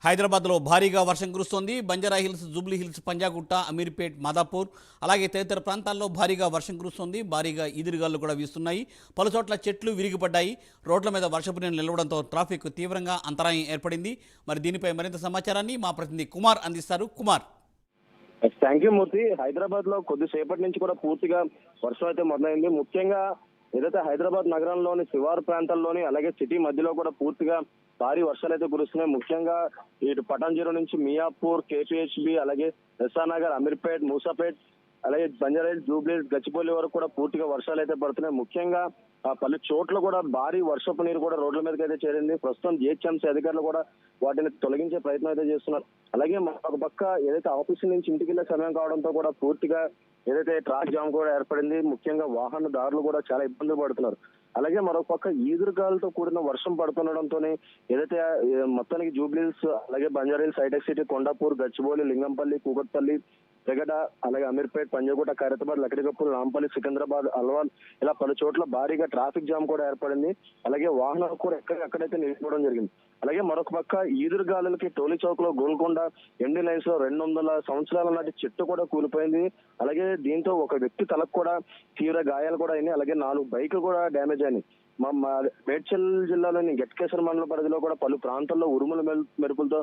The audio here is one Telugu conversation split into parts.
హైదరాబాద్లో భారీగా వర్షం కురుస్తోంది. Banjara hills, Jubilee hills, Panjagutta, Ameerpet, Madhapur అలాగే తదితర ప్రాంతాల్లో భారీగా వర్షం కురుస్తోంది. భారీగా ఈదురుగాలు కూడా వీస్తున్నాయి. పలుచోట్ల చెట్లు విరిగిపడ్డాయి. రోడ్ల మీద వర్షపు నీరు నిలవడంతో ట్రాఫిక్ తీవ్రంగా అంతరాయం ఏర్పడింది. మరి దీనిపై మరింత సమాచారాన్ని మా ప్రతినిధి కుమార్ అందిస్తారు. కుమార్. థ్యాంక్ యూ మూర్తి. హైదరాబాద్ లో కొద్దిసేపటి నుంచి కూడా పూర్తిగా వర్షం అయితే మొదలైంది. ముఖ్యంగా ఏదైతే హైదరాబాద్ నగరంలోని శివారు ప్రాంతాల్లోని అలాగే సిటీ మధ్యలో కూడా పూర్తిగా భారీ వర్షాలు అయితే కురుస్తున్నాయి. ముఖ్యంగా ఇటు పటాన్చెరు నుంచి మియాపూర్, కేపీహెచ్బి అలాగే ఎస్ఆర్నగర్, అమీర్పేట్, మూసాపేట్ అలాగే బంజారాహిల్స్, జూబ్లీ, గచ్చిబౌలి వరకు కూడా పూర్తిగా వర్షాలు అయితే పడుతున్నాయి. ముఖ్యంగా పలు చోట్ల కూడా భారీ వర్షపు నీరు కూడా రోడ్ల మీదకి అయితే చేరింది. ప్రస్తుతం జిహెచ్ఎంసీ అధికారులు కూడా వాటిని తొలగించే ప్రయత్నం అయితే చేస్తున్నారు. అలాగే ఒక పక్క ఏదైతే ఆఫీస్ నుంచి ఇంటికి వెళ్ళే సమయం కావడంతో కూడా పూర్తిగా ఏదైతే ట్రాఫిక్ జామ్ కూడా ఏర్పడింది. ముఖ్యంగా వాహనదారులు కూడా చాలా ఇబ్బందులు పడుతున్నారు. అలాగే మరొక పక్క ఈదురుగాలతో కూడిన వర్షం పడుతుండడంతో ఏదైతే మొత్తానికి జూబ్లీహిల్స్ అలాగే బంజారాహిల్స్, హైటెక్ సిటీ, కొండాపూర్, గచ్చిబౌలి, లింగంపల్లి, కూకట్పల్లి, పెగడ అలాగే అమీర్పేట్, పంజాగుట్ట, ఖైరతాబాద్, లక్కడికప్పులు, నాంపల్లి, సికింద్రాబాద్, అల్వాల్ ఇలా పలు చోట్ల భారీగా ట్రాఫిక్ జామ్ కూడా ఏర్పడింది. అలాగే వాహనాలు కూడా ఎక్కడెక్కడైతే నిలిచిపోవడం జరిగింది. అలాగే మరొక పక్క ఈదురుగాలులకి టోలీ చౌక్ లో, గోల్కొండ ఎండి లైన్స్ లో 200 సంవత్సరాల నాటి చెట్టు కూడా కూలిపోయింది. అలాగే దీంతో ఒక వ్యక్తి తలకు కూడా తీవ్ర గాయాలు కూడా అయినాయి. అలాగే 4 బైకులు కూడా డ్యామేజ్ అయినాయి. మేడ్చల్ జిల్లాలోని గట్కేసర్ మండల పరిధిలో కూడా పలు ప్రాంతాల్లో ఉరుముల మెరుపులతో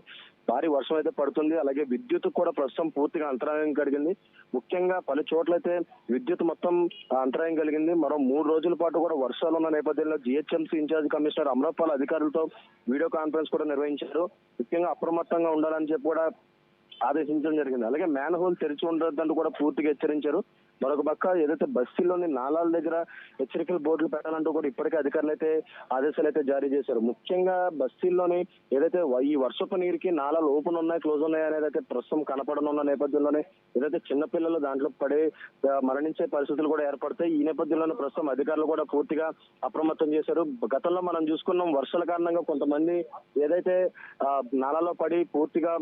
భారీ వర్షం అయితే పడుతుంది. అలాగే విద్యుత్ కూడా ప్రస్తుతం పూర్తిగా అంతరాయం కలిగింది. ముఖ్యంగా పలు చోట్లయితే విద్యుత్ మొత్తం అంతరాయం కలిగింది. మరో 3 రోజుల పాటు కూడా వర్షాలు ఉన్న నేపథ్యంలో జిహెచ్ఎంసీ ఇన్ఛార్జ్ కమిషనర్ అమరపాల్ అధికారులతో వీడియో కాన్ఫరెన్స్ కూడా నిర్వహించారు. ముఖ్యంగా అప్రమత్తంగా ఉండాలని చెప్పి కూడా ఆదేశించడం జరిగింది. అలాగే మ్యాన్ హోల్ తెరిచి ఉండొద్దంటూ కూడా పూర్తిగా హెచ్చరించారు. మరొక పక్క ఏదైతే బస్తీల్లోని నాలాల దగ్గర హెచ్చరికల బోర్డులు పెట్టాలంటూ కూడా ఇప్పటికే అధికారులు అయితే ఆదేశాలు అయితే జారీ చేశారు. ముఖ్యంగా బస్తీల్లోని ఏదైతే ఈ వర్షపు నీరుకి నాలాలు ఓపెన్ ఉన్నాయి, క్లోజ్ ఉన్నాయి అనేది అయితే ప్రస్తుతం కనపడనున్న నేపథ్యంలోనే ఏదైతే చిన్నపిల్లలు దాంట్లో పడి మరణించే పరిస్థితులు కూడా ఏర్పడతాయి. ఈ నేపథ్యంలోనే ప్రస్తుతం అధికారులు కూడా పూర్తిగా అప్రమత్తం చేశారు. గతంలో మనం చూసుకున్నాం వర్షాల కారణంగా కొంతమంది ఏదైతే నాలాలో పడి పూర్తిగా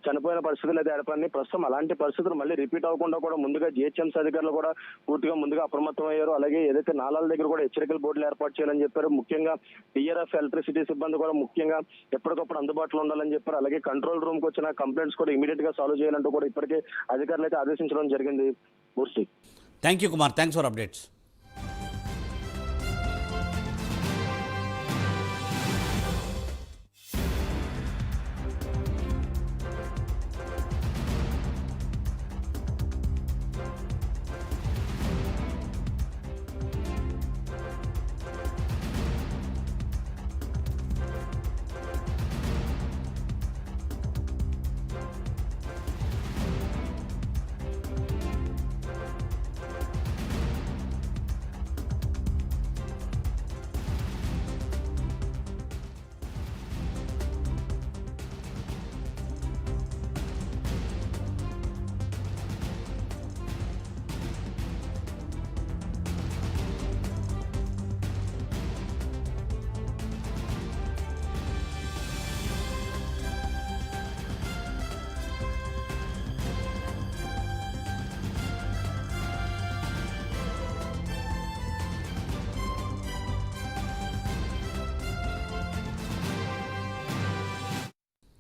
చనిపోయిన పరిస్థితులు అయితే ఏర్పడినాయి. ప్రస్తుతం అలాంటి పరిస్థితులు మళ్ళీ రిపీట్ అవ్వకుండా కూడా ముందుగా జిహెచ్ఎంసీ అధికారులు కూడా పూర్తిగా ముందుగా అప్రమత్తం అయ్యారు. అలాగే ఏదైతే నాలాల దగ్గర కూడా హెచ్చరికల బోర్డులు ఏర్పాటు చేయాలని చెప్పారు. ముఖ్యంగా టీఆర్ఎఫ్ ఎలక్ట్రిసిటీ సిబ్బంది కూడా ముఖ్యంగా ఎప్పటికప్పుడు అందుబాటులో ఉండాలని చెప్పారు. అలాగే కంట్రోల్ రూమ్ కు వచ్చిన కంప్లైంట్స్ కూడా ఇమీడియట్ గా సాల్వ్ చేయాలంటూ కూడా ఇప్పటికే అధికారులు అయితే ఆదేశించడం జరిగింది. Murthy. Thank you Kumar. Thanks for updates.